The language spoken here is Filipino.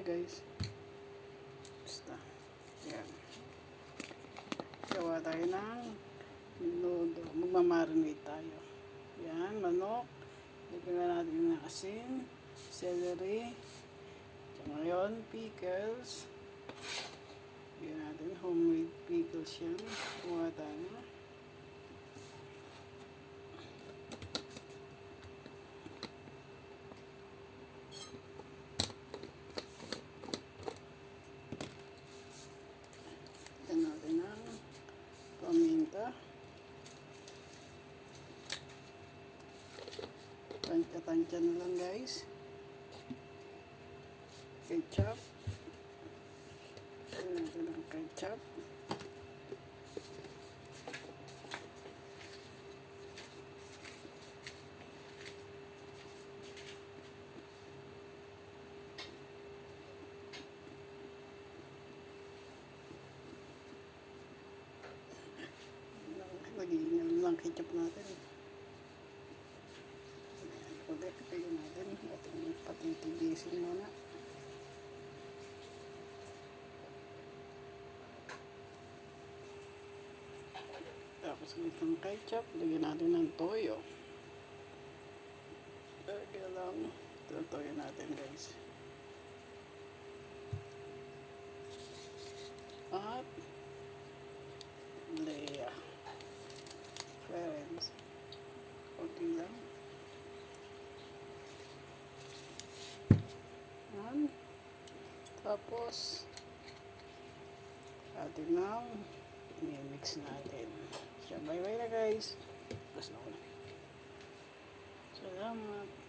niya guys. Basta. Yan. Gawa tayo ng minudo. Magmamarinate tayo. Yan, manok. Lagyan natin ng asin, celery, at ngayon, pickles. Lagyan natin homemade pickles yan. Gawa tayo. Natin ng paminta, tansya-tansya na lang guys, ketchup, natin ng ketchup, lagyan lang ketchup natin. Ulit, lagyan natin. Ating patitigisin muna. Tapos ulit ng ketchup, lagyan natin ng toyo. Lagyan lang. Ito toyo natin guys. At Lea friends. Okay lang. Yan. Tapos atin lang i-mix natin. So, bye bye na guys. Tapos na. Salamat.